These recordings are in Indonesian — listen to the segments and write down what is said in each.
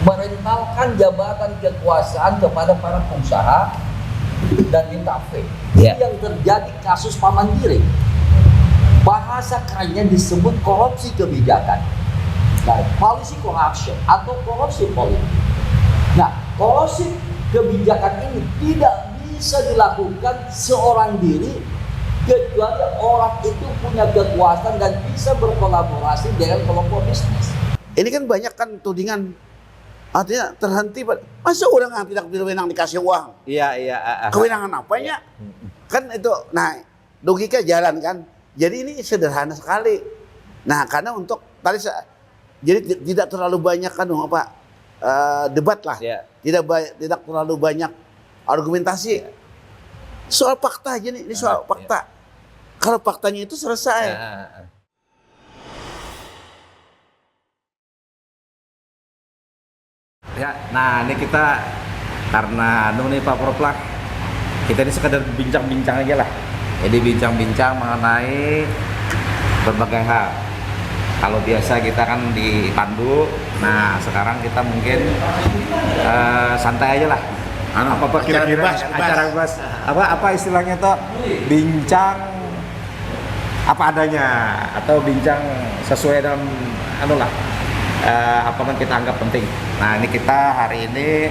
merentalkan jabatan kekuasaan kepada para pengusaha dan minta fee. Ya. Ini yang terjadi kasus Pak Mandiri. Bahasa kerennya disebut korupsi kebijakan. Nah, policy corruption atau korupsi politik. Nah, korupsi kebijakan ini tidak bisa dilakukan seorang diri kecuali orang itu punya kekuasaan dan bisa berkolaborasi dengan kelompok bisnis. Ini kan banyak kan tudingan, artinya terhenti. Masa orang yang tidak berwenang dikasih uang? Iya. Kewenangan apanya? Kan itu, nah logika jalan kan. Jadi ini sederhana sekali. Nah karena untuk tadi jadi tidak terlalu banyak kan debat lah. Ya. Tidak terlalu banyak argumentasi. Soal fakta aja nih, ini soal fakta. Kalau faktanya itu selesai. Ya, nah ini kita karena nih Pak Proplah, kita ini sekedar bincang-bincang aja lah. Jadi bincang-bincang mengenai berbagai hal. Kalau biasa kita kan dipandu, nah sekarang kita mungkin santai aja lah. Apa kira-kira acara bebas? Apa istilahnya tuh? Bincang apa adanya atau bincang sesuai dengan apa yang kita anggap penting. Nah ini kita hari ini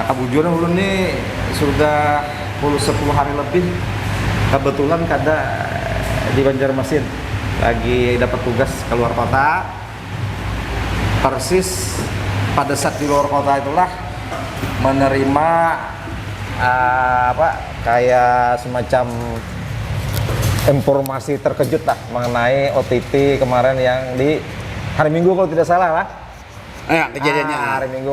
kebujuran dulu nih sudah 10 hari lebih kebetulan kada di Banjarmasin lagi dapat tugas keluar kota. Persis pada saat di luar kota itulah menerima kayak semacam informasi terkejut lah mengenai OTT kemarin yang di hari Minggu kalau tidak salah lah. Kejadiannya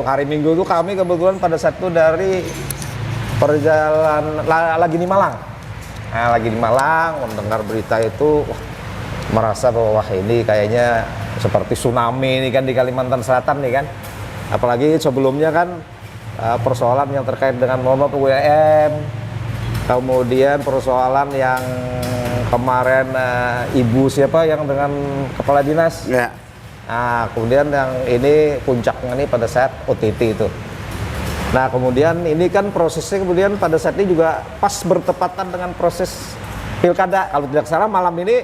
Hari Minggu itu kami kebetulan pada saat itu dari perjalanan lagi di Malang. Nah, lagi di Malang mendengar berita itu merasa bahwa ini kayaknya seperti tsunami ini kan di Kalimantan Selatan nih kan. Apalagi sebelumnya kan persoalan yang terkait dengan UMM, kemudian persoalan yang kemarin ibu siapa yang dengan kepala dinas. Ya. Nah, kemudian yang ini puncaknya nih pada saat OTT itu. Nah, kemudian ini kan prosesnya kemudian pada saat ini juga pas bertepatan dengan proses pilkada. Kalau tidak salah malam ini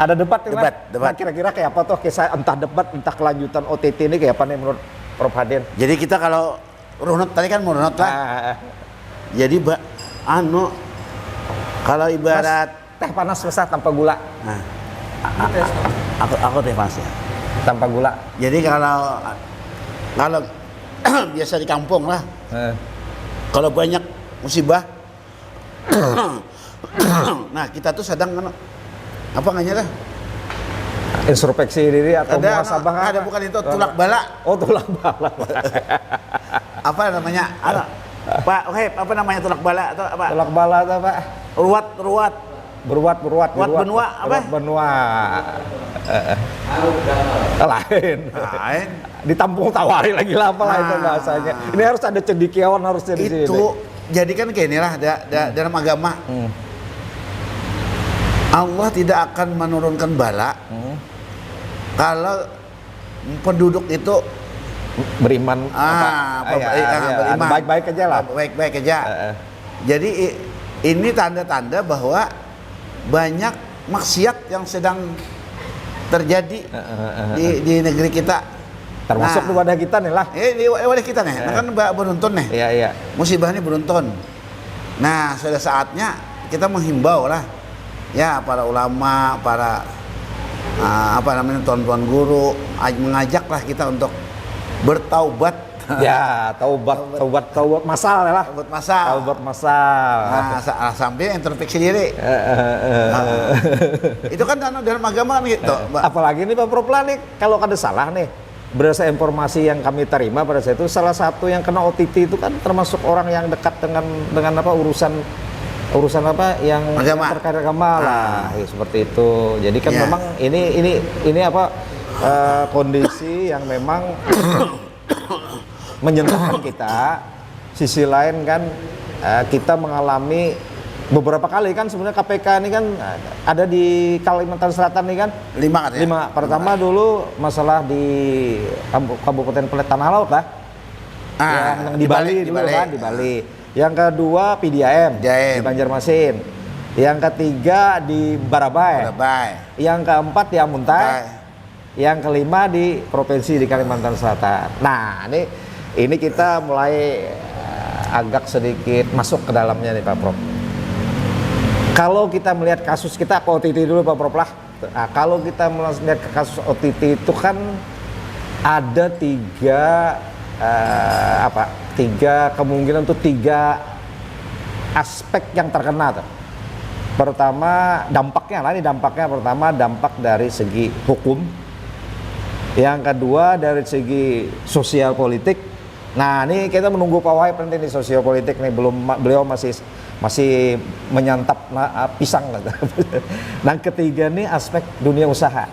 ada debat. Nah, kira-kira kayak apa tuh kisah entah debat entah kelanjutan OTT ini kayak apa nih menurut Prof Hadin? Jadi kita kalau runut tadi kan mau runut lah. Jadi kalau ibarat teh panas besar tanpa gula. Nah, aku teh panas ya. Tanpa gula. Jadi kalau biasa di kampung lah. Kalau banyak musibah, nah kita tuh sedang apa namanya lah? Introspeksi diri atau muhasabah? Ada bukan itu tulak bala. Oh, tulak bala. Apa namanya? Pak, apa namanya tulak bala atau apa? Tulak bala atau apa? Ruat. Beruat benua apa? Benua. Lain. Ditampung tawari lagi lah apalah itu bahasanya. Ini harus ada cendekiawan harusnya di sini. Itu jadi kan kayak inilah dalam agama. Allah tidak akan menurunkan bala kalau penduduk itu beriman beriman. Baik-baik aja lah. Baik-baik aja. Jadi ini tanda-tanda bahwa banyak maksiat yang sedang terjadi di negeri kita. Termasuk di wadah kita nih lah. Di wadah kita nih, kan beruntun nih. Iya. Musibah ini beruntun. Nah, sudah saatnya kita menghimbau lah, ya para ulama, para tuan-tuan guru, mengajaklah kita untuk bertaubat. Ya, taubat masal ya lah. Taubat masal. Nah, sampai introspeksi diri. Itu kan dalam agama kan gitu. Apalagi nih Pak Propla nih, kalau ada salah nih, berdasarkan informasi yang kami terima pada saat itu, salah satu yang kena OTT itu kan termasuk orang yang dekat dengan apa urusan apa yang terkait agama lah, seperti itu. Jadi kan memang ini apa kondisi yang memang menyentuhkan kita. Sisi lain kan kita mengalami beberapa kali kan sebenarnya KPK ini kan ada di Kalimantan Selatan nih kan 5 katanya. 5. Pertama dulu masalah di Kabupaten Tanah Laut lah. Yang di Bali dulu kan, di Bali. Yang kedua PDAM di Banjarmasin. Yang ketiga di Barabai. Yang keempat di Amuntai. Yang kelima di provinsi di Kalimantan Selatan. Nah, ini kita mulai agak sedikit masuk ke dalamnya nih Pak Prof. Kalau kita melihat kasus kita ke OTT dulu Pak Prof lah. Nah, kalau kita melihat ke kasus OTT itu kan ada tiga kemungkinan tuh 3 aspek yang terkena tuh. Pertama dampaknya pertama dampak dari segi hukum. Yang kedua dari segi sosial politik. Nah, ini kita menunggu Pak Wahid penting di sosial politik nih, beliau masih menyantap pisang. Nah, ketiga nih aspek dunia usaha.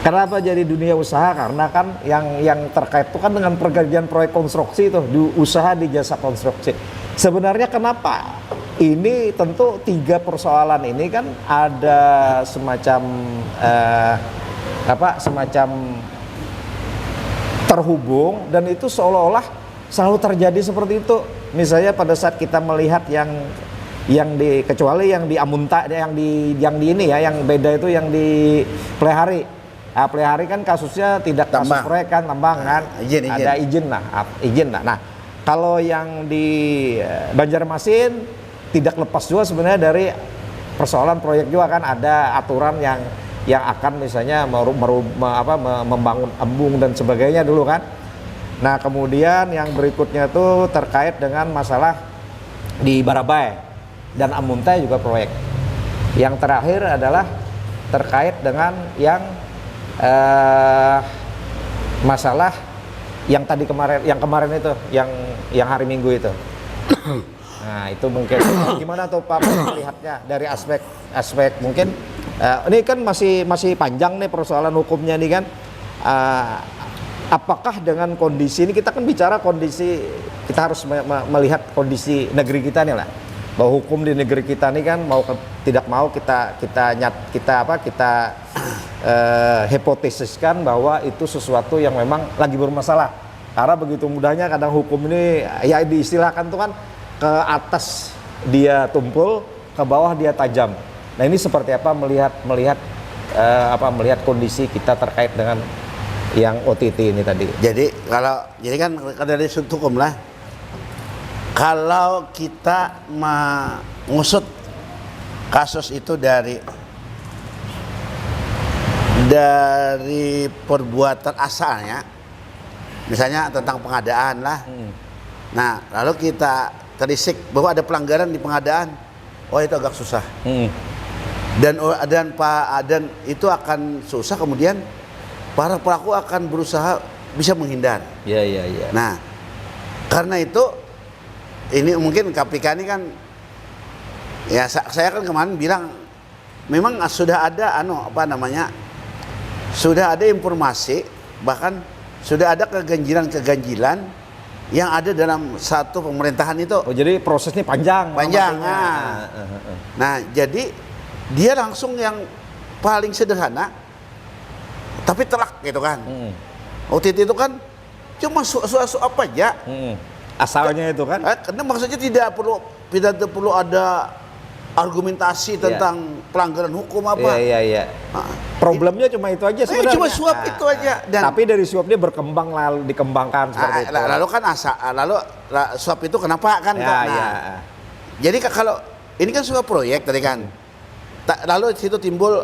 Kenapa jadi dunia usaha? Karena kan yang terkait itu kan dengan perjanjian proyek konstruksi itu, di usaha di jasa konstruksi. Sebenarnya kenapa? Ini tentu 3 persoalan ini kan ada semacam terhubung, dan itu seolah-olah selalu terjadi seperti itu. Misalnya pada saat kita melihat kecuali yang di Amuntai, yang beda itu yang di Plehari. Nah, Plehari kan kasusnya tidak kasus proyek kan, tambang kan, ada izin lah. Nah, kalau yang di Banjarmasin tidak lepas juga sebenarnya dari persoalan proyek juga kan, ada aturan yang akan misalnya membangun embung dan sebagainya dulu kan. Nah, kemudian yang berikutnya itu terkait dengan masalah di Barabai dan Amuntai juga proyek. Yang terakhir adalah terkait dengan yang masalah yang kemarin itu, yang hari Minggu itu. Nah, itu mungkin gimana tuh Pak melihatnya dari aspek mungkin ini kan masih panjang nih persoalan hukumnya nih kan. Apakah dengan kondisi ini, kita kan bicara kondisi, kita harus melihat kondisi negeri kita nih lah, bahwa hukum di negeri kita nih kan tidak mau kita hipotesiskan bahwa itu sesuatu yang memang lagi bermasalah. Karena begitu mudahnya kadang hukum ini ya diistilahkan tuh kan, ke atas dia tumpul, ke bawah dia tajam. Nah, ini seperti apa melihat kondisi kita terkait dengan yang OTT ini tadi. Jadi kan dari sudut hukum lah, kalau kita mengusut kasus itu dari perbuatan asalnya, misalnya tentang pengadaan lah. Nah, lalu kita terisik bahwa ada pelanggaran di pengadaan, itu agak susah. Dan itu akan susah, kemudian para pelaku akan berusaha bisa menghindar. Iya. Nah, karena itu ini mungkin KPK ini kan, ya saya kan kemarin bilang memang sudah ada sudah ada informasi, bahkan sudah ada keganjilan yang ada dalam satu pemerintahan itu. Oh, jadi prosesnya panjang. Nah, jadi dia langsung yang paling sederhana tapi telak gitu kan. OTT itu kan cuma suap aja. Asalnya itu kan. Karena maksudnya tidak perlu ada argumentasi tentang pelanggaran hukum apa. Iya. Problemnya cuma itu aja sebenarnya. Cuma suap itu aja. Tapi dari suap dia berkembang, lalu dikembangkan seperti itu. Lalu kan suap itu kenapa kan? Jadi kalau ini kan suap proyek tadi kan. Lalu di situ timbul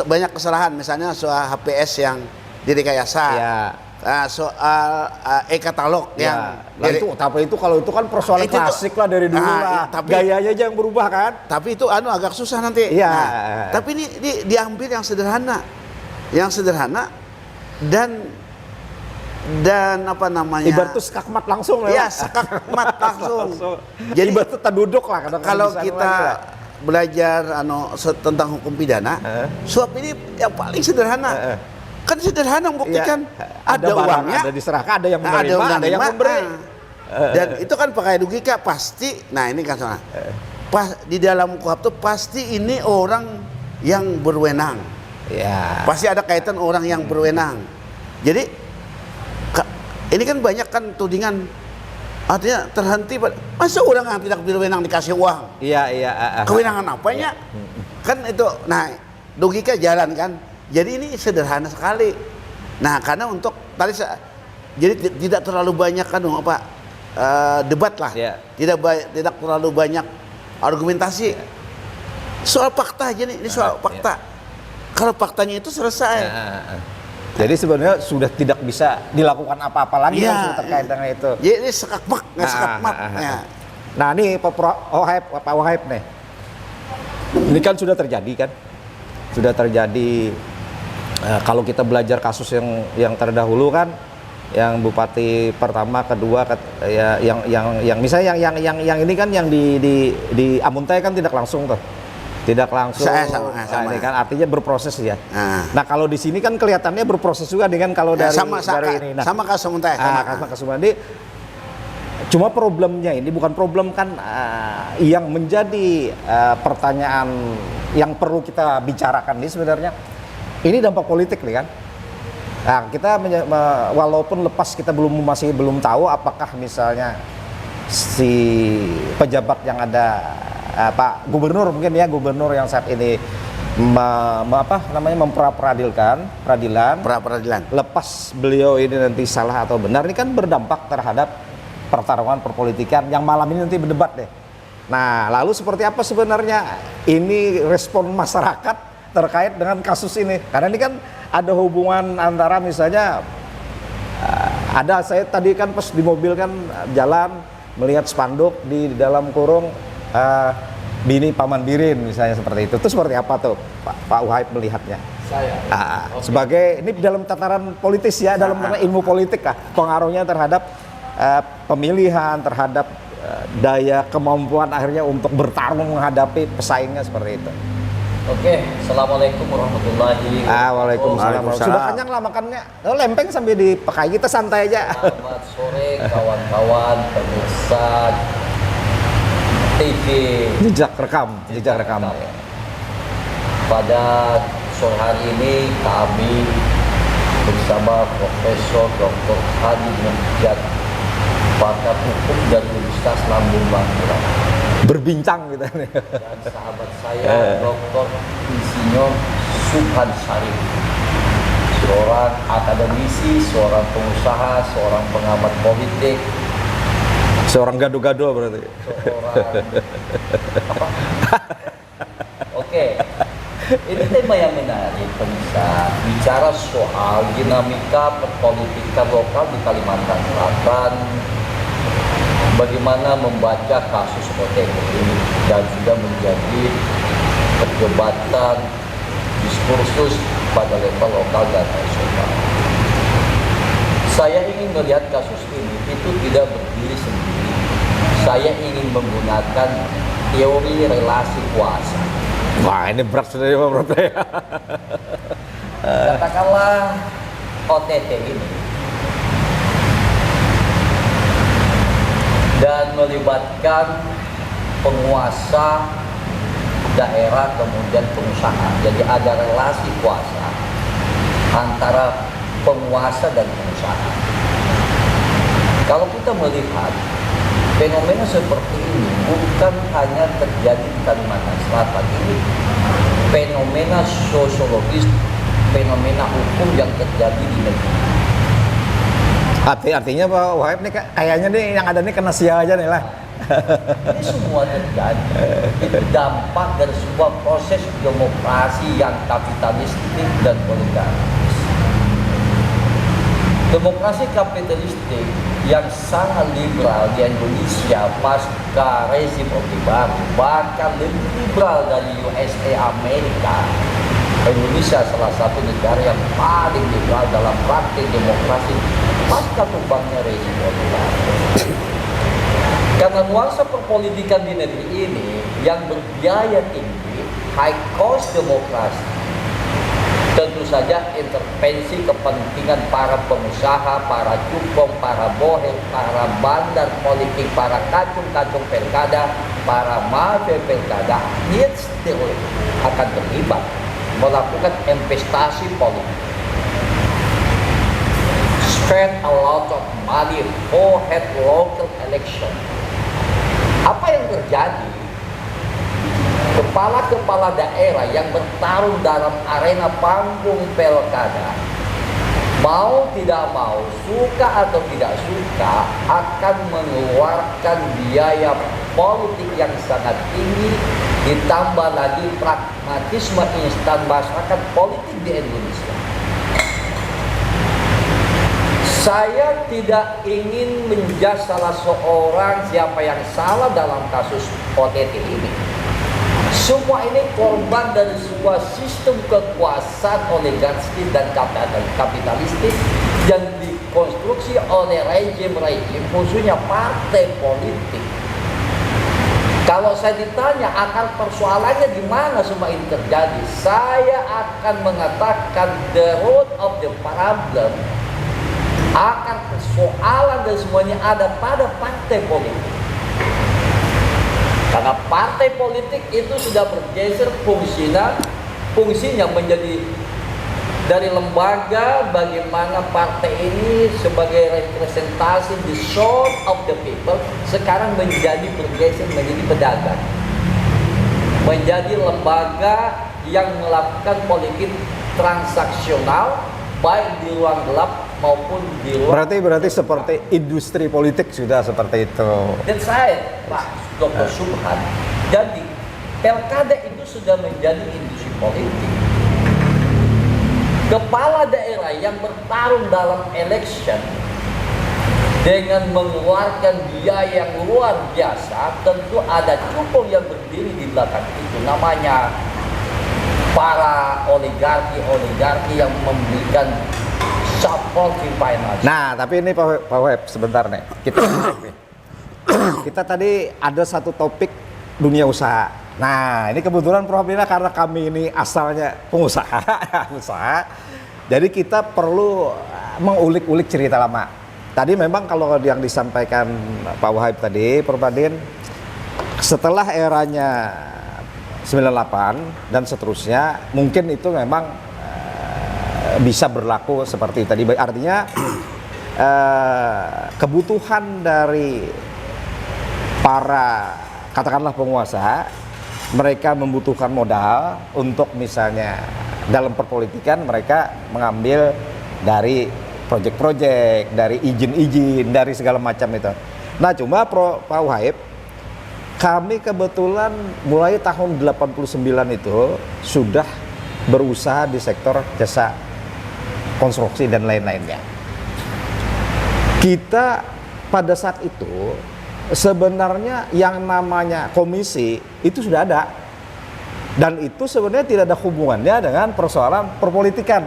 banyak kesalahan, misalnya soal HPS yang direkayasa, soal e-katalog yang tapi itu kalau itu kan persoalan klasik lah dari dulu lah. Gayanya aja yang berubah kan. Tapi itu agak susah nanti. Tapi ini diambil yang sederhana, dan ibarat itu skakmat langsung lah. Iya, skakmat langsung. Jadi ibarat itu duduk lah kalau kita belajar tentang hukum pidana, suap ini yang paling sederhana. Kan sederhana membuktikan ada uangnya, ada diserahkan, ada yang menerima, ada yang memberi. Dan itu kan pakai logika pasti. Nah, ini kan soalnya di dalam KUHP tuh pasti ini orang yang berwenang. Ya. Pasti ada kaitan orang yang berwenang. Jadi ini kan banyak kan tudingan, artinya terhenti masa orang yang tidak berwenang dikasih uang. Iya. Kewenangan apanya? Kan itu, nah logika jalan kan. Jadi ini sederhana sekali. Nah karena untuk tadi jadi tidak terlalu banyak kan debat lah. Ya. Tidak terlalu banyak argumentasi. Soal fakta aja nih, ini soal fakta. Kalau faktanya itu selesai. Jadi sebenarnya sudah tidak bisa dilakukan apa-apa lagi yang terkait dengan itu. Jadi sekakmak, nggak sekakmak. Nah ini Pak Wahib nih. Ini kan sudah terjadi kan? Sudah terjadi. Kalau kita belajar kasus yang terdahulu kan, yang bupati pertama, kedua, yang misalnya yang ini kan yang di Amuntai kan tidak langsung tuh. Tidak langsung. Sama. Ini kan artinya berproses ya. Nah kalau di sini kan kelihatannya berproses juga dengan kalau dari ini. Nah, sama kasus Amuntai. kasus Amuntai. Cuma problemnya ini bukan problem kan yang menjadi pertanyaan yang perlu kita bicarakan ini sebenarnya. Ini dampak politik nih kan. Nah, kita walaupun lepas kita masih belum tahu apakah misalnya si pejabat yang ada Pak Gubernur mungkin ya, gubernur yang saat ini memperadilan lepas beliau ini nanti salah atau benar, ini kan berdampak terhadap pertarungan perpolitikan yang malam ini nanti berdebat deh. Nah lalu seperti apa sebenarnya ini respon masyarakat terkait dengan kasus ini, karena ini kan ada hubungan antara misalnya saya tadi kan pas di mobil kan jalan melihat spanduk di dalam kurung bini Paman Birin misalnya seperti itu. Itu seperti apa tuh Pak Wahib melihatnya? Saya. Sebagai ini dalam tataran politis ya, dalam ilmu politik pengaruhnya terhadap pemilihan, terhadap daya kemampuan akhirnya untuk bertarung menghadapi pesaingnya seperti itu. Oke, assalamualaikum warahmatullahi wabarakatuh. Waalaikumsalam. Sudah kenyang lah makannya. Lempeng sambil dipakai, kita santai aja. Selamat sore kawan-kawan pemirsa TV Jejak rekam. Pada sore hari ini kami bersama Profesor Dr. Hadi Mujad, pakar hukum dan Universitas Lambung Mangkurat, Berbincang gitu. dan sahabat saya Dr. Insinyur Subhan Syarif, seorang akademisi, seorang pengusaha, seorang pengamat politik, Seorang gado-gado berarti. Oke. Ini tema yang menarik, pemirsa. Bicara soal dinamika perpolitikan lokal di Kalimantan Selatan, bagaimana membaca kasus OTT ini dan sudah menjadi perdebatan diskursus pada level lokal dan nasional. Saya ingin melihat kasus ini itu tidak berdiri sendiri. Saya ingin menggunakan teori relasi kuasa. Wah, ini berat sudah ya Pak Broto ya. Katakanlah OTT ini dan melibatkan penguasa daerah kemudian pengusaha. Jadi ada relasi kuasa antara penguasa dan pengusaha. Kalau kita melihat fenomena seperti ini bukan hanya terjadi di Kalimantan Selatan, ini fenomena sosiologis, fenomena hukum yang terjadi di negeri. Artinya Pak Wahib nih kayaknya nih yang ada nih kena sial aja nih lah. Ini semua terjadi. Itu dampak dari sebuah proses demokrasi yang kapitalistik dan oligarkis. Demokrasi kapitalistik yang sangat liberal di Indonesia pasca rezim Orde Baru, bahkan lebih liberal dari USA Amerika. Indonesia salah satu negara yang paling liberal dalam praktik demokrasi pasca tumbangnya rezim Orde Baru. Karena nuansa perpolitikan di negeri ini yang berbiaya tinggi, high cost demokrasi, tentu saja intervensi kepentingan para pengusaha, para cukong, para bohem, para bandar politik, para kacung-kacung pilkada, para mafia pilkada, dia still akan terlibat melakukan investasi politik. Spend a lot of money for head local election. Apa yang terjadi? Kepala-kepala daerah yang bertarung dalam arena panggung pilkada, mau tidak mau, suka atau tidak suka, akan mengeluarkan biaya politik yang sangat tinggi, ditambah lagi pragmatisme instan masyarakat politik di Indonesia. Saya tidak ingin menjudge salah seorang siapa yang salah dalam kasus OTT ini. Semua ini korban dari sebuah sistem kekuasaan oligarki dan kapitalistik yang dikonstruksi oleh rejim-rejim, khususnya partai politik. Kalau saya ditanya akar persoalannya di mana semua ini terjadi, saya akan mengatakan the root of the problem, akar persoalan dan semuanya ada pada partai politik. Karena partai politik itu sudah bergeser fungsinya menjadi dari lembaga bagaimana partai ini sebagai representasi the soul of the people, sekarang bergeser menjadi pedagang, menjadi lembaga yang melakukan politik transaksional baik di ruang gelap maupun di ruang. Berarti seperti industri politik sudah seperti itu. Dan saya, Pak Dr. Subhan, jadi pilkada itu sudah menjadi industri politik. Kepala daerah yang bertarung dalam election dengan mengeluarkan biaya yang luar biasa, tentu ada cukong yang berdiri di belakang itu, namanya para oligarki yang memberikan supporting finance. Nah, tapi ini Pak Wahab sebentar nih. Kita tadi ada satu topik dunia usaha. Nah, ini kebetulan Prof. Dina karena kami ini asalnya pengusaha, usaha. Jadi kita perlu mengulik-ulik cerita lama. Tadi memang kalau yang disampaikan Pak Wahab tadi, Prof. Adin, setelah eranya 98 dan seterusnya, mungkin itu memang bisa berlaku seperti tadi. Artinya kebutuhan dari para katakanlah penguasa, mereka membutuhkan modal untuk misalnya dalam perpolitikan mereka mengambil dari proyek-proyek, dari izin-izin, dari segala macam itu. Nah, cuma Pak Wahab, kami kebetulan mulai tahun 89 itu sudah berusaha di sektor jasa konstruksi dan lain-lainnya. Kita pada saat itu sebenarnya yang namanya komisi itu sudah ada, dan itu sebenarnya tidak ada hubungannya dengan persoalan perpolitikan.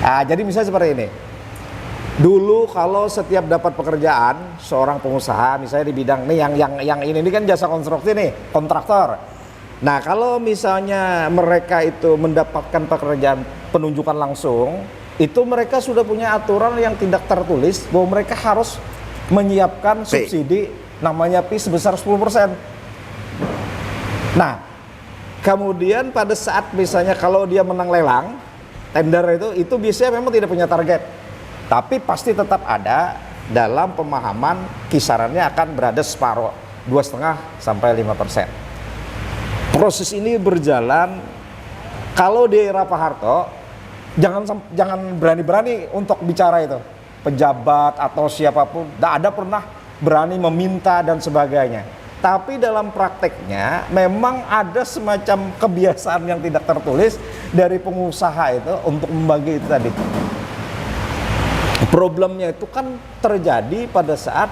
Nah, jadi misalnya seperti ini. Dulu kalau setiap dapat pekerjaan seorang pengusaha misalnya di bidang nih yang ini kan jasa konstruksi nih, kontraktor. Nah, kalau misalnya mereka itu mendapatkan pekerjaan penunjukan langsung, itu mereka sudah punya aturan yang tidak tertulis bahwa mereka harus menyiapkan subsidi namanya P sebesar 10%. Nah, kemudian pada saat misalnya kalau dia menang lelang, tender itu biasanya memang tidak punya target. Tapi pasti tetap ada dalam pemahaman kisarannya akan berada separuh, 2,5 sampai 5%. Proses ini berjalan. Kalau di era Pak Harto, jangan berani-berani untuk bicara itu. Pejabat atau siapapun, tidak ada pernah berani meminta dan sebagainya. Tapi dalam prakteknya memang ada semacam kebiasaan yang tidak tertulis dari pengusaha itu untuk membagi itu tadi. Problemnya itu kan terjadi pada saat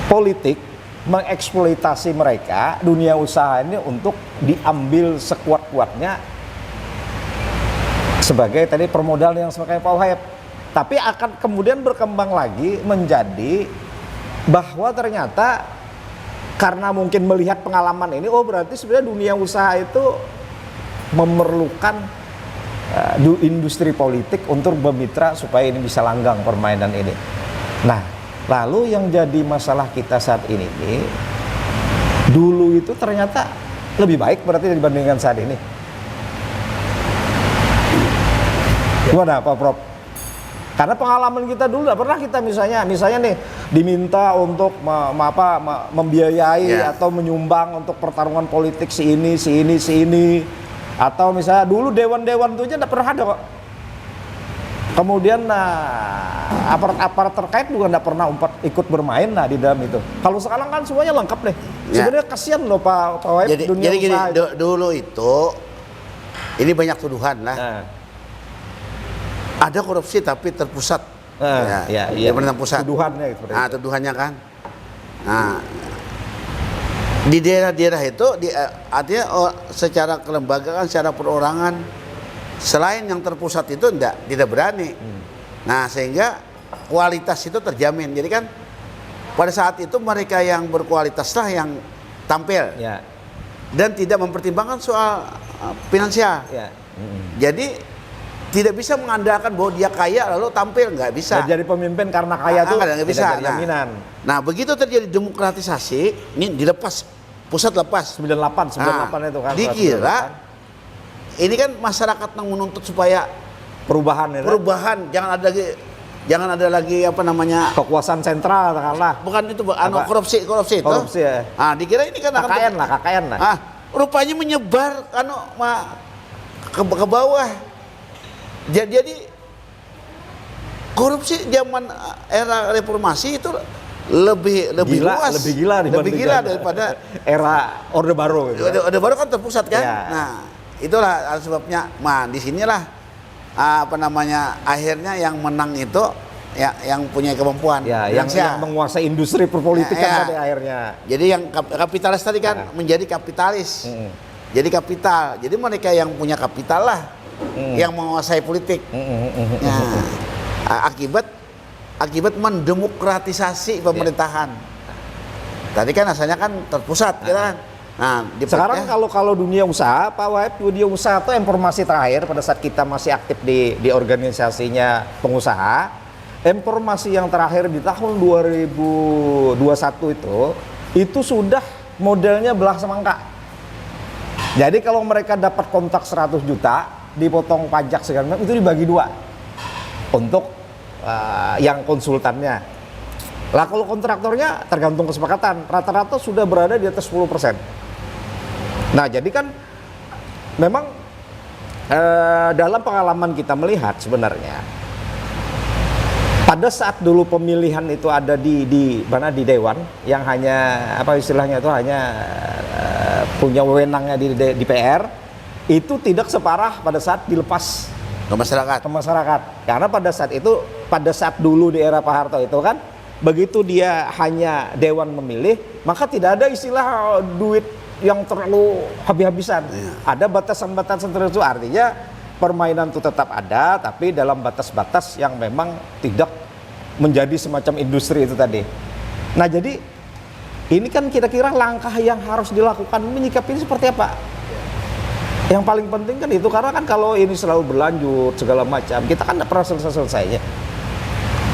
politik mengeksploitasi mereka, dunia usaha ini untuk diambil sekuat-kuatnya sebagai tadi permodal yang sebagai Pak Wahab. Tapi akan kemudian berkembang lagi menjadi bahwa ternyata karena mungkin melihat pengalaman ini, oh berarti sebenarnya dunia usaha itu memerlukan industri politik untuk bermitra supaya ini bisa langgang permainan ini. Nah, lalu yang jadi masalah kita saat ini nih, dulu itu ternyata lebih baik berarti dibandingkan saat ini. Gimana Pak Prof? Karena pengalaman kita dulu nggak pernah kita misalnya nih diminta untuk membiayai atau menyumbang untuk pertarungan politik si ini. Atau misalnya dulu dewan-dewan itu aja nggak pernah ada kok. Kemudian aparat terkait juga nggak pernah ikut bermain di dalam itu. Kalau sekarang kan semuanya lengkap nih. Sebenarnya kasihan loh Pak Waib, dunia jadi gini, usaha. dulu itu ini banyak tuduhan lah. Ada korupsi tapi terpusat. Pemerintah pusat. Tuduhannya itu. Tuduhannya kan. Nah, di daerah-daerah itu artinya secara kelembagaan, secara perorangan, selain yang terpusat itu tidak berani. Nah, sehingga kualitas itu terjamin. Jadi kan pada saat itu mereka yang berkualitaslah yang tampil. Dan tidak mempertimbangkan soal finansial. Jadi tidak bisa mengandalkan bahwa dia kaya lalu tampil, nggak bisa. Jadi pemimpin karena kaya tuh nggak bisa. Jaminan. Nah, begitu terjadi demokratisasi, ini dilepas, pusat lepas. 98 itu kan. Dikira ini kan masyarakat yang menuntut supaya perubahan, jangan ada lagi apa namanya kekuasaan sentral katakanlah. Bukan itu, korupsi itu. Korupsi ya. Dikira ini kan KKN lah. Rupanya menyebar ke bawah. Jadi korupsi zaman era reformasi itu lebih luas, lebih gila daripada era Orde Baru gitu. Orde Baru kan terpusat kan. Ya. Nah, itulah sebabnya. Disinilah akhirnya yang menang itu yang punya kemampuan, yang menguasai industri perpolitikan tadi akhirnya. Jadi yang kapitalis tadi kan menjadi kapitalis. Jadi kapital. Jadi mereka yang punya kapital lah yang menguasai politik. Akibat mendemokratisasi pemerintahan. Tadi kan asalnya kan terpusat kan. Nah, sekarang kalau dunia usaha, Pak Waib, dunia usaha itu informasi terakhir pada saat kita masih aktif di organisasinya pengusaha, informasi yang terakhir di tahun 2021 itu sudah modelnya belah semangka. Jadi kalau mereka dapat kontrak 100 juta, dipotong pajak segala macam, itu dibagi 2 untuk yang konsultannya. Lah kalau kontraktornya tergantung kesepakatan, rata-rata sudah berada di atas 10%. Nah, jadi kan memang dalam pengalaman kita melihat sebenarnya pada saat dulu pemilihan itu ada di dewan yang hanya apa istilahnya itu hanya punya wewenangnya di DPR, itu tidak separah pada saat dilepas ke masyarakat. Karena pada saat dulu di era Pak Harto itu kan, begitu dia hanya dewan memilih, maka tidak ada istilah duit yang terlalu habis-habisan. Ada batasan-batasan tertentu, artinya permainan itu tetap ada, tapi dalam batas-batas yang memang tidak menjadi semacam industri itu tadi. Nah, jadi ini kan kira-kira langkah yang harus dilakukan menyikapi ini seperti apa? Yang paling penting kan itu, karena kan kalau ini selalu berlanjut segala macam, kita kan tidak pernah selesai-selesainya.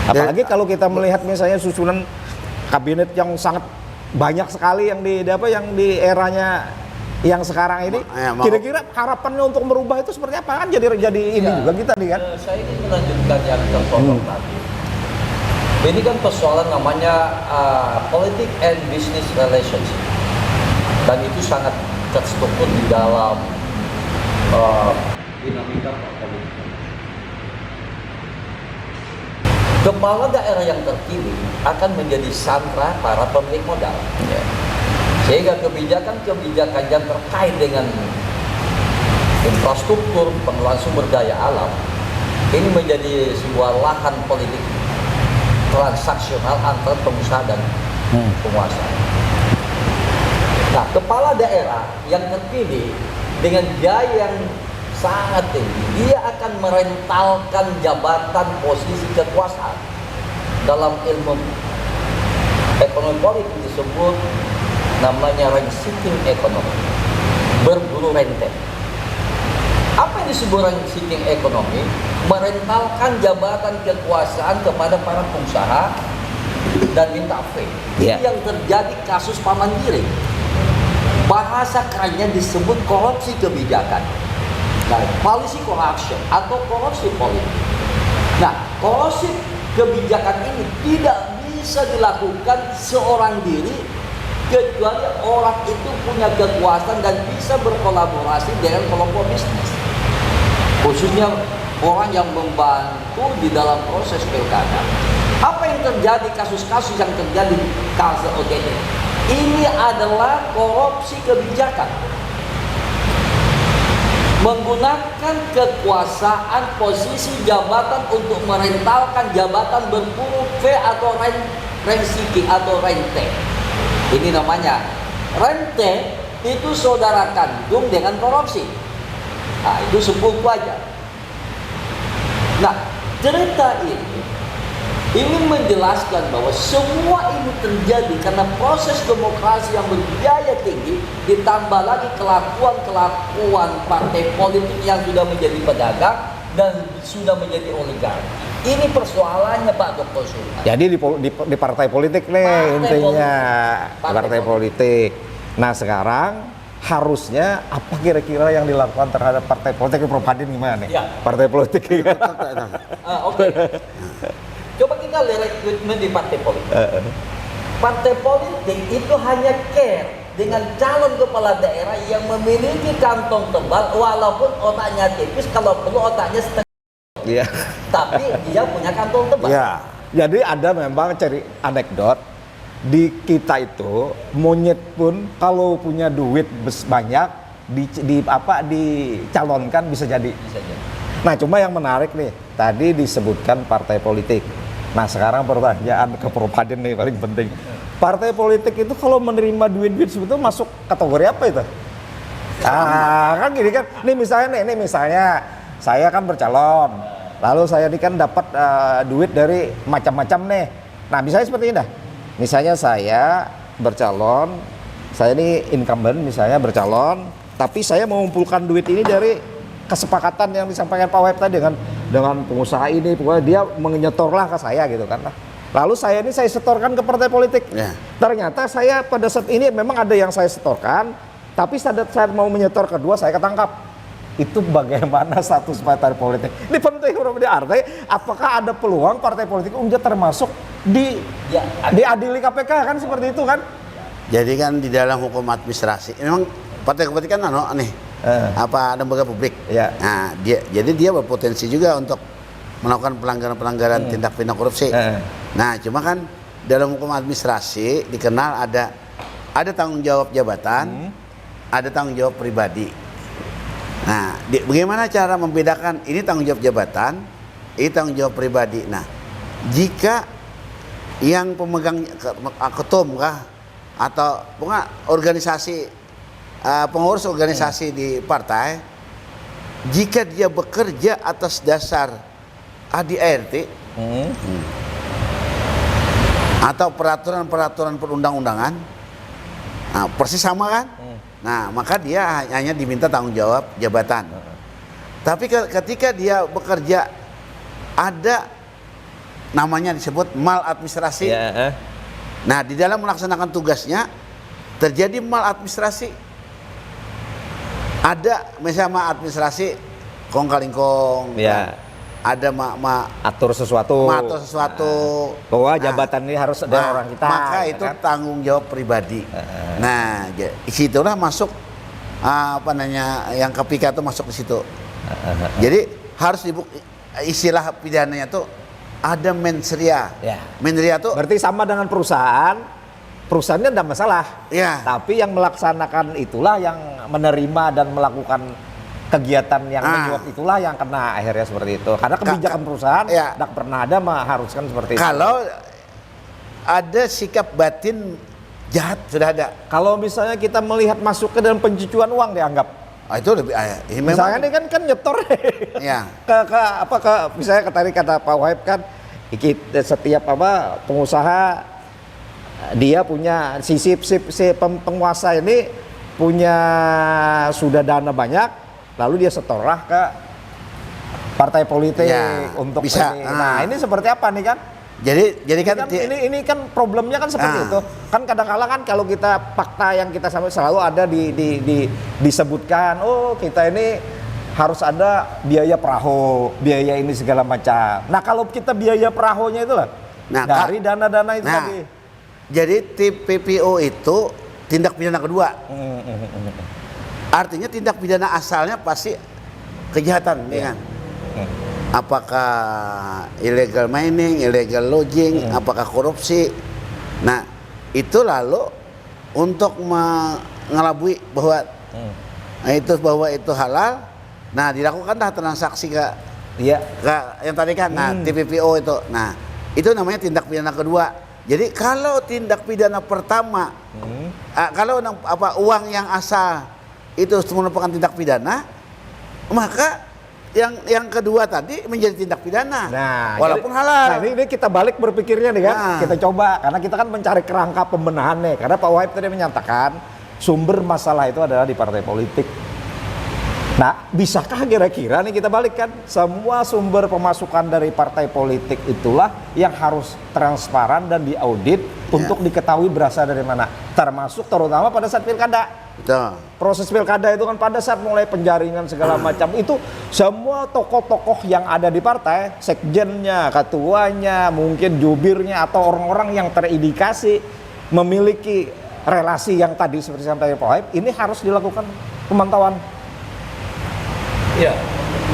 Apalagi kalau kita melihat misalnya susunan kabinet yang sangat banyak sekali yang di eranya yang sekarang ini, kira-kira harapannya untuk merubah itu seperti apa? Kan jadi ini juga kita nih kan. Saya ingin melanjutkan yang terpotong tadi. Ini kan persoalan namanya politik and business relationship, dan itu sangat terstruktur di dalam dinamika politik. Kepala daerah yang terpilih akan menjadi sandra para pemilik modal, sehingga kebijakan-kebijakan yang terkait dengan infrastruktur, pengelolaan sumber daya alam ini menjadi sebuah lahan politik transaksional antara pengusaha dan penguasa. Nah, kepala daerah yang terpilih dengan biaya yang sangat tinggi, dia akan merentalkan jabatan posisi kekuasaan. Dalam ilmu ekonomi politik disebut namanya rent seeking ekonomi, berburu rente. Apa yang disebut rent seeking ekonomi, merentalkan jabatan kekuasaan kepada para pengusaha dan minta fee. Ya. Ini yang terjadi kasus Pak Mandiri. Bahasa kerennya disebut korupsi kebijakan. Nah, policy corruption atau korupsi politik. Nah, korupsi kebijakan ini tidak bisa dilakukan seorang diri kecuali orang itu punya kekuasaan dan bisa berkolaborasi dengan kelompok bisnis. Khususnya orang yang membantu di dalam proses pilkada. Apa yang terjadi, kasus-kasus yang terjadi di kasus OTT? Ini adalah korupsi kebijakan. Menggunakan kekuasaan posisi jabatan untuk merentalkan jabatan berburu fee atau rent seeking atau rente. Ini namanya rente, itu saudara kandung dengan korupsi. Nah, itu sepupu aja. Nah, cerita ini ingin menjelaskan bahwa semua ini terjadi karena proses demokrasi yang berbiaya tinggi, ditambah lagi kelakuan partai politik yang sudah menjadi pedagang dan sudah menjadi oligarki. Ini persoalannya Pak Dr. Sultan. Jadi di partai politik nih Partai intinya politik. partai politik. Nah sekarang harusnya apa kira-kira yang dilakukan terhadap partai politik? Prof Hadin gimana nih? Ya. Partai politik. Oke. Coba kita lihat rekrutmen di partai politik. Partai politik itu hanya care dengan calon kepala daerah yang memiliki kantong tebal walaupun otaknya tipis, kalau perlu otaknya setengah. Iya. Tapi dia punya kantong tebal. Ya. Jadi ada memang cari anekdot di kita itu monyet pun kalau punya duit banyak dicalonkan bisa jadi. Bisa jadi. Nah cuma yang menarik nih tadi disebutkan partai politik. Nah sekarang pertanyaan ke Prof Hadin nih paling penting. Partai politik itu kalau menerima duit-duit sebetulnya masuk kategori apa itu? Kan gini kan. Nih misalnya saya kan bercalon. Lalu saya ini kan dapat duit dari macam-macam nih. Nah misalnya seperti ini dah. Misalnya saya bercalon, saya ini incumbent misalnya bercalon, tapi saya mengumpulkan duit ini dari kesepakatan yang disampaikan Pak Wahab tadi dengan pengusaha ini, pokoknya dia menyetorlah ke saya gitu kan. Lalu saya setorkan ke partai politik. Ya. Ternyata saya pada saat ini memang ada yang saya setorkan, tapi saat saya mau menyetor kedua saya ketangkap. Itu bagaimana status partai politik? Ini penting artinya apakah ada peluang partai politik untuk termasuk diadili KPK kan seperti itu kan? Jadi kan di dalam hukum administrasi memang partai politik kan apa lembaga publik. Ya. Nah, jadi dia berpotensi juga untuk melakukan pelanggaran-pelanggaran tindak pidana korupsi. Nah, cuma kan dalam hukum administrasi dikenal ada tanggung jawab jabatan, ada tanggung jawab pribadi. Nah, bagaimana cara membedakan ini tanggung jawab jabatan, ini tanggung jawab pribadi. Nah, jika yang pemegang ketum kah atau organisasi pengurus organisasi di partai, jika dia bekerja atas dasar ADART atau peraturan-peraturan perundang-undangan, nah, persis sama kan? Nah, maka dia hanya diminta tanggung jawab jabatan. Tapi ketika dia bekerja ada namanya disebut maladministrasi. Nah, di dalam melaksanakan tugasnya terjadi maladministrasi. Ada misalnya maladministrasi kong kali kong. Ada atur sesuatu. Bahwa jabatan ini harus ada orang kita. Maka itu kan? Tanggung jawab pribadi. Nah, disitulah masuk yang KPK itu masuk di situ. Jadi harus istilah pidananya tuh ada mens rea. Mens rea tuh berarti sama dengan perusahaan. Perusahaannya tidak masalah. Tapi yang melaksanakan itulah yang menerima dan melakukan kegiatan yang menyuap itulah yang kena akhirnya seperti itu. Karena kebijakan perusahaan tidak pernah ada mengharuskan seperti itu. Kalau ada sikap batin jahat sudah ada. Kalau misalnya kita melihat masuk ke dalam pencucian uang dianggap. Itu lebih misalnya ini kan nyetor. Misalnya tadi kata Pak Wahab kan setiap pengusaha dia punya si penguasa ini punya sudah dana banyak. lalu dia setorlah ke partai politik Ya, untuk bisa. ini. Nah, ini seperti apa nih kan? Jadi kan, Ini kan problemnya kan seperti itu. Kan kadang-kala kan kalau kita fakta yang kita sampai selalu ada disebutkan, oh kita ini harus ada biaya perahu, biaya ini segala macam. Nah, kalau kita biaya perahunya itu lah dari dana-dana itu tadi. Jadi TPPO itu tindak pidana kedua. Artinya tindak pidana asalnya pasti kejahatan, ya kan? Apakah illegal mining, illegal lodging, apakah korupsi. Nah, itu lalu untuk mengelabui bahwa itu halal. Nah, dilakukanlah transaksi ke yang tadi kan. Nah, TPPO itu. Nah, itu namanya tindak pidana kedua. Jadi kalau tindak pidana pertama, kalau uang yang asal itu merupakan tindak pidana, maka yang kedua tadi menjadi tindak pidana, walaupun halal. Nah, ini kita balik berpikirnya nih kan, kita coba karena kita kan mencari kerangka pembenahannya. Karena Pak Wahib tadi menyatakan sumber masalah itu adalah di partai politik. Nah, bisakah kira-kira nih kita balikkan semua sumber pemasukan dari partai politik itulah yang harus transparan dan diaudit untuk diketahui berasal dari mana, termasuk terutama pada saat pilkada. Betul. Proses pilkada itu kan pada saat mulai penjaringan segala macam itu semua tokoh-tokoh yang ada di partai, sekjennya, ketuanya, mungkin jubirnya atau orang-orang yang terindikasi memiliki relasi yang tadi seperti sampai Pak Wahib, ini harus dilakukan pemantauan. Iya.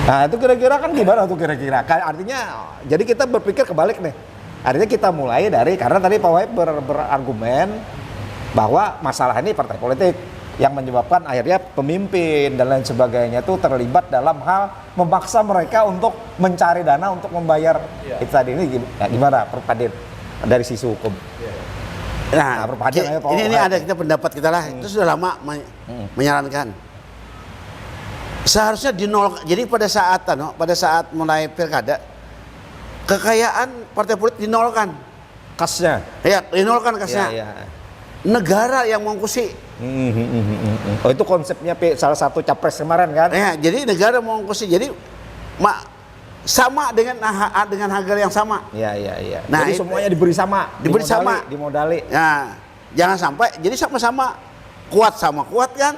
Nah, itu kira-kira kan gimana tuh kira-kira? Artinya jadi kita berpikir kebalik nih. Artinya kita mulai dari, karena tadi Pak Wahib berargumen bahwa masalah ini partai politik yang menyebabkan akhirnya pemimpin dan lain sebagainya itu terlibat dalam hal memaksa mereka untuk mencari dana untuk membayar itu tadi. Ini gimana Prof Kadir dari sisi hukum? Nah, ini ada kita pendapat kita lah, itu sudah lama menyarankan seharusnya dinol. Jadi pada saat mulai pilkada, kekayaan partai politik dinolkan kasnya. Ya, dinolkan kasnya. Negara yang mengungkusi. Oh, itu konsepnya salah satu capres kemarin kan? Ya, jadi negara mengungkusi. Jadi sama dengan harga yang sama. Iya. Nah, jadi semuanya diberi sama. Dimodali. Nah, jangan sampai jadi sama-sama kuat kan,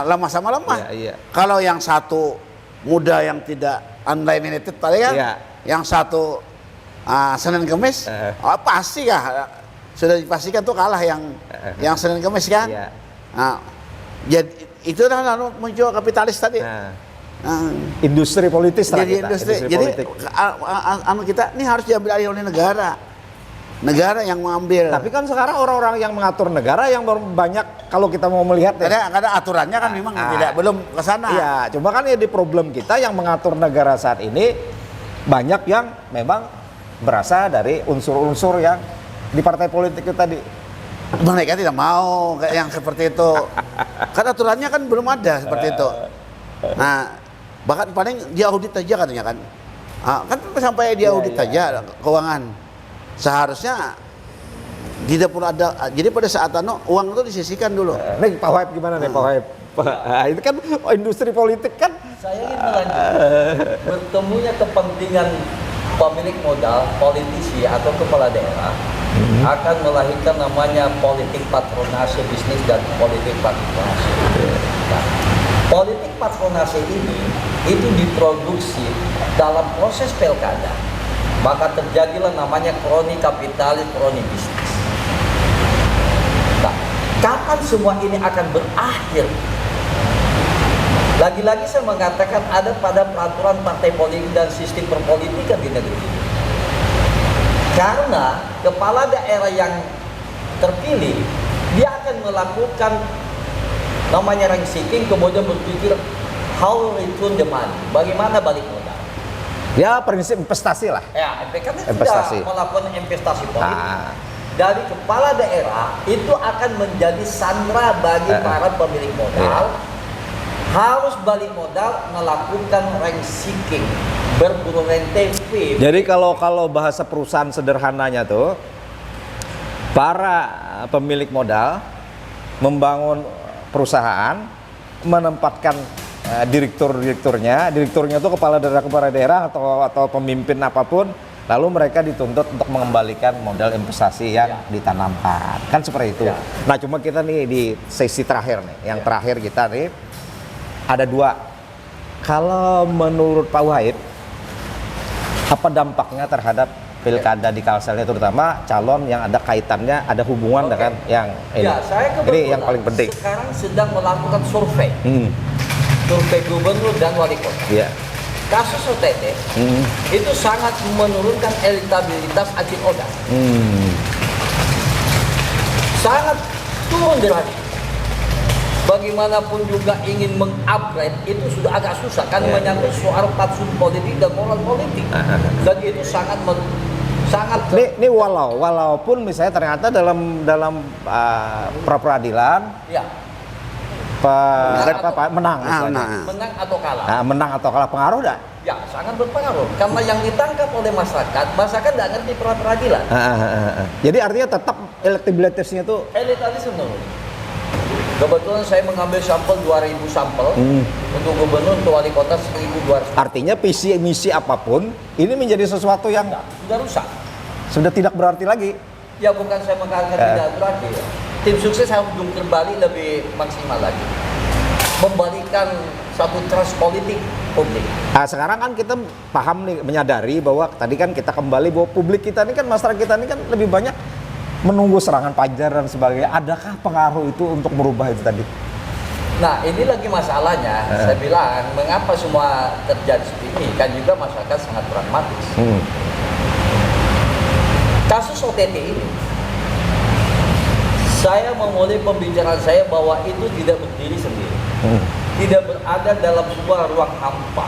lemah sama lemah. Iya. Kalau yang satu muda yang tidak unlimited tadi kan, yang satu Senin Kemis, pasti sudah dipastikan tuh kalah yang Senin Kemis kan. Nah, jadi itu lalu muncul kapitalis tadi. Industri politis jadi industri politik. Kita ini harus diambil alih oleh negara yang mengambil. Tapi kan sekarang orang-orang yang mengatur negara yang banyak kalau kita mau melihat karena aturannya kan memang belum ke sana. Iya, cuma kan di problem kita yang mengatur negara saat ini banyak yang memang berasal dari unsur-unsur yang di partai politik itu tadi. Mereka tidak mau yang seperti itu. Karena aturannya kan belum ada seperti itu. Nah, bahkan paling diaudit aja katanya kan. Kan sampai diaudit aja keuangan. Seharusnya tidak perlu ada. Jadi pada saat uang itu disisihkan dulu. Nih Pak Wahib gimana nih Pak Wahib? Itu kan industri politik kan. Saya ingin melanjutkan bertemunya kepentingan pemilik modal, politisi atau kepala daerah akan melahirkan namanya politik patronase bisnis dan politik patronase. Nah, politik patronase ini itu diproduksi dalam proses pilkada, maka terjadilah namanya kroni kapitalis, kroni bisnis. Nah, kapan semua ini akan berakhir? Lagi-lagi saya mengatakan ada pada peraturan partai politik dan sistem perpolitikan di negeri ini. Karena kepala daerah yang terpilih, dia akan melakukan namanya rank seeking, kemudian berpikir how return the money, bagaimana balik modal. Ya prinsip investasi lah. Ya, karena sudah melakukan investasi politik. Dari kepala daerah itu akan menjadi sandera bagi para pemilik modal. Harus balik modal, melakukan rank seeking, berburu rentevi. Jadi kalau bahasa perusahaan sederhananya tuh, para pemilik modal membangun perusahaan, menempatkan direkturnya itu kepala daerah atau pemimpin apapun, lalu mereka dituntut untuk mengembalikan modal investasi yang ditanamkan, kan seperti itu. Nah cuma kita nih di sesi terakhir nih, yang terakhir kita nih ada dua. Kalau menurut Pak Wahid, apa dampaknya terhadap pilkada di Kalselnya, terutama calon yang ada kaitannya, ada hubungan dengan yang ini? Ya, saya kebetulan Ini yang paling penting. sekarang sedang melakukan survei. Survei gubernur dan wali kota. Iya. Kasus OTT itu sangat menurunkan elektabilitas Aceh Oda. Sangat turun drastis. Bagaimanapun juga ingin mengupgrade itu sudah agak susah kan, menyangkut soal fatsun politik dan moral politik. Dan itu sangat Ini walaupun misalnya ternyata dalam pra peradilan ya, menang misalnya. menang atau kalah. Nah, menang atau kalah pengaruh enggak? Ya, sangat berpengaruh. Karena yang ditangkap oleh masyarakat nggak ngerti pra peradilan. Jadi artinya tetap elektabilitasnya tuh Elektabilitas menurun. Kebetulan saya mengambil sampel 2.000 sampel untuk gubernur, untuk wali kota 1.200. artinya visi misi apapun ini menjadi sesuatu yang Sudah rusak. sudah tidak berarti lagi. Ya bukan saya mengatakan tidak berarti. Ya. Tim sukses harus jungkir balik lebih maksimal lagi. Membalikan satu trust politik publik. Nah, sekarang kan kita paham nih, menyadari bahwa tadi kan kita kembali bahwa publik kita ini kan, masyarakat kita ini kan lebih banyak menunggu serangan Fajar dan sebagainya. Adakah pengaruh itu untuk merubah itu tadi? Nah ini lagi masalahnya. Saya bilang mengapa semua terjadi seperti ini, kan juga masyarakat sangat pragmatis. Kasus OTT ini, saya memulai pembicaraan saya bahwa itu tidak berdiri sendiri, tidak berada dalam sebuah ruang hampa.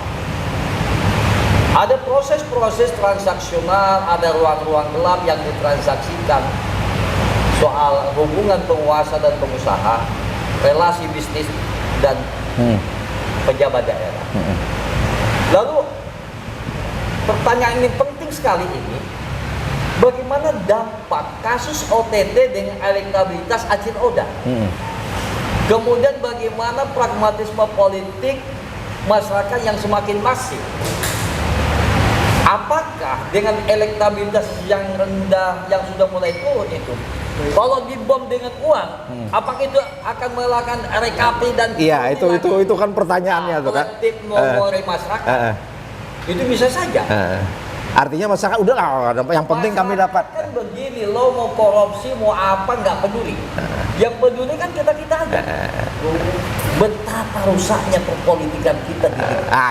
Ada proses-proses transaksional, ada ruang-ruang gelap yang ditransaksikan soal hubungan penguasa dan pengusaha, relasi bisnis dan pejabat daerah. Lalu pertanyaan ini penting sekali ini, bagaimana dampak kasus OTT dengan elektabilitas Aceh Oda? Kemudian bagaimana pragmatisme politik masyarakat yang semakin masif? Apakah dengan elektabilitas yang rendah yang sudah mulai turun itu, kalau dibom dengan uang, apakah itu akan melakukan recovery dan Iya, itu kan pertanyaannya tuh kan. kolektif memori masyarakat? Itu bisa saja. Artinya masyarakat udah lah, yang penting kami dapat. Kan begini, lo mau korupsi mau apa nggak peduli. Yang peduli kan kita aja. Betapa rusaknya perpolitikan kita di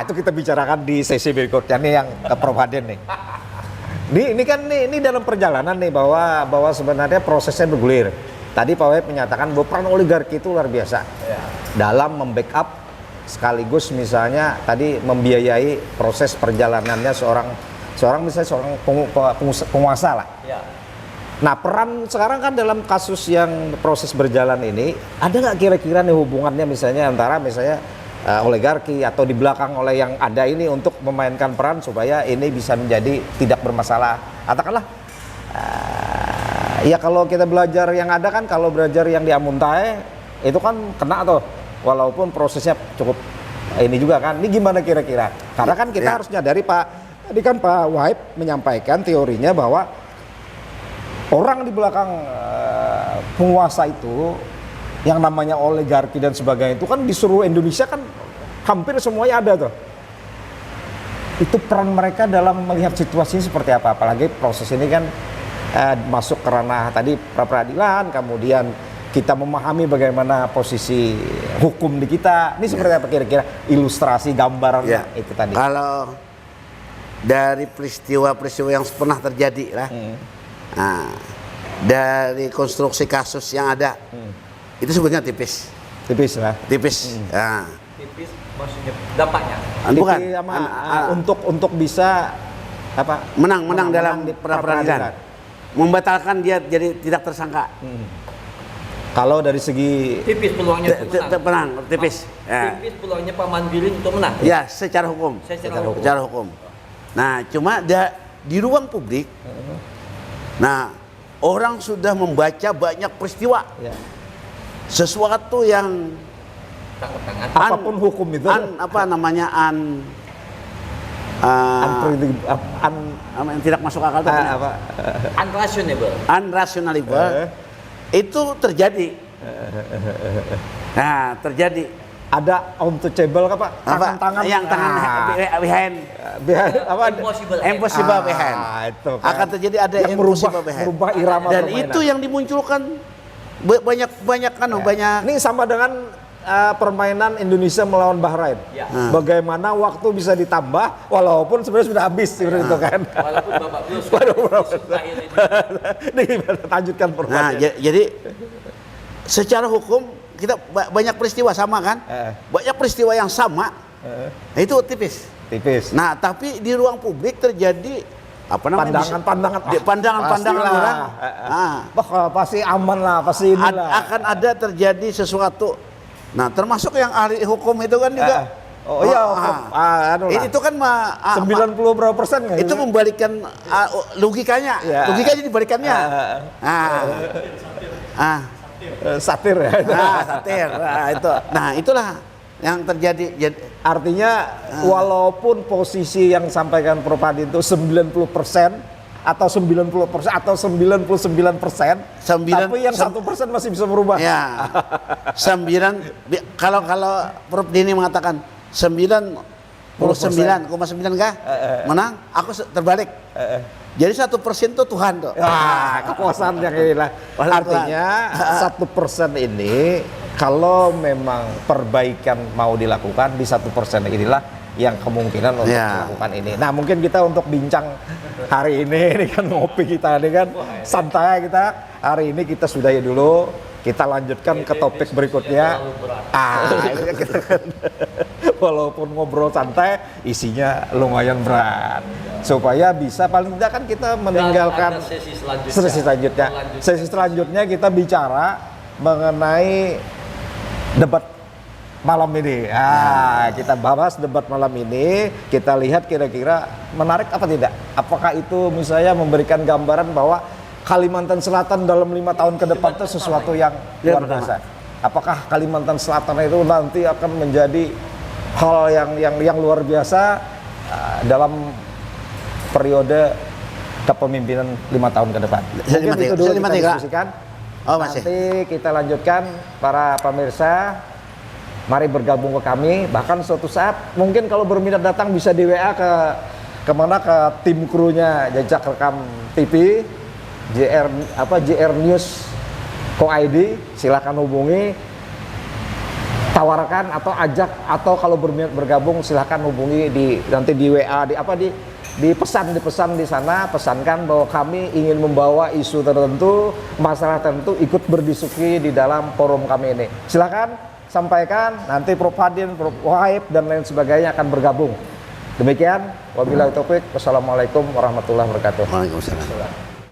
Itu kita bicarakan di sesi berikutnya nih, yang ke Prof Haden nih. Ini dalam perjalanan nih, bahwa sebenarnya prosesnya bergulir. Tadi Pak Wahid menyatakan bahwa peran oligarki itu luar biasa dalam membackup sekaligus misalnya tadi membiayai proses perjalanannya seorang penguasa lah. Ya. Nah, peran sekarang kan dalam kasus yang proses berjalan ini, ada nggak kira-kira nih hubungannya misalnya antara oligarki atau di belakang oleh yang ada ini untuk memainkan peran supaya ini bisa menjadi tidak bermasalah. Katakanlah, ya kalau kita belajar yang ada kan, kalau belajar yang di Amuntai itu kan kena tuh, walaupun prosesnya cukup ini juga kan. Ini gimana kira-kira? Karena kan kita harus nyadari tadi kan Pak Wahid menyampaikan teorinya bahwa orang di belakang penguasa itu yang namanya oligarki dan sebagainya itu kan di seluruh Indonesia kan hampir semuanya ada tuh. Itu peran mereka dalam melihat situasi seperti apa, apalagi proses ini kan masuk ke ranah tadi pra peradilan, kemudian kita memahami bagaimana posisi hukum di kita. Ini seperti apa kira-kira ilustrasi gambaran itu tadi? Kalau dari peristiwa-peristiwa yang pernah terjadi lah, dari konstruksi kasus yang ada, itu sebenarnya tipis lah. Tipis maksudnya dampaknya. Bukan untuk bisa apa? Menang dalam peradilan, membatalkan dia jadi tidak tersangka. Kalau dari segi Tipis peluangnya untuk menang. Tipis peluangnya Pak Mandiri untuk menang. Ya, secara hukum. Secara hukum. Nah, cuma di ruang publik, nah orang sudah membaca banyak peristiwa, sesuatu yang tangkap tangan. Apapun hukum itu. apa namanya yang tidak masuk akal itu apa? Unrationable. unrationable itu terjadi. Nah, terjadi. Ada untouchable Pak? Tangan-tangan yang tangan behind apa? impossible behind. Itu kan. Akan terjadi ada yang impossible behind. merubah irama Dan permainan. itu yang dimunculkan banyak banyak. Ini sama dengan permainan Indonesia melawan Bahrain. Ya. Bagaimana waktu bisa ditambah walaupun sebenarnya sudah habis sebenarnya itu kan. Walaupun babak belum sudah akhir ini. Ini gimana lanjutkan Nah, permainan. jadi secara hukum kita banyak peristiwa sama kan? Banyak peristiwa yang sama. Nah, itu tipis. Tipis. Nah, tapi di ruang publik terjadi apa namanya? Pandangan-pandangan Pastilah. orang. Pasti aman lah, pasti inilah. Akan ada terjadi sesuatu. Nah, termasuk yang ahli hukum itu kan juga. Oh iya, Itu kan 90 berapa persen nggak? itu membalikkan logikanya. Ya. Logikanya dibalikannya. Satir ya. Satir. Itu. Nah, itulah yang terjadi. Artinya walaupun posisi yang sampaikan Prof Hadi itu 90% atau 90% atau 99%, tapi yang 1% masih bisa berubah. Ya. 9 kalau Prof Dini mengatakan 99,9 kah? Menang, aku terbalik. Jadi 1% itu Tuhan tuh. Wah, kepuasan yang inilah. Artinya 1% ini kalau memang perbaikan mau dilakukan di 1% inilah yang kemungkinan untuk melakukan ini. Nah, mungkin kita untuk bincang hari ini kan ngopi kita ini kan santai kita. Hari ini kita sudahi dulu. Kita lanjutkan ke topik berikutnya. Ini kita kan, walaupun ngobrol santai, isinya lumayan berat. Supaya bisa paling tidak kan kita meninggalkan sesi selanjutnya. Sesi selanjutnya kita bicara mengenai debat malam ini. Kita bahas debat malam ini, kita lihat kira-kira menarik apa tidak. Apakah itu misalnya memberikan gambaran bahwa Kalimantan Selatan dalam 5 tahun ke depan itu sesuatu yang luar biasa. Apakah Kalimantan Selatan itu nanti akan menjadi hal yang luar biasa dalam periode kepemimpinan 5 tahun ke depan. Mungkin itu dulu kita diskusikan. Nanti kita lanjutkan para pemirsa. Mari bergabung ke kami. Bahkan suatu saat mungkin kalau berminat datang bisa di WA ke tim krunya Jejak Rekam TV. JR News Co.id, silakan hubungi, tawarkan atau ajak, atau kalau berminat bergabung silakan hubungi nanti di WA di pesan di sana, pesankan bahwa kami ingin membawa isu tertentu, masalah tertentu, ikut berdiskusi di dalam forum kami ini. Silakan sampaikan, nanti Prof Hadin, Prof Wahib dan lain sebagainya akan bergabung. Demikian, wabillahi taufik, wassalamualaikum warahmatullahi wabarakatuh. Waalaikumsalam.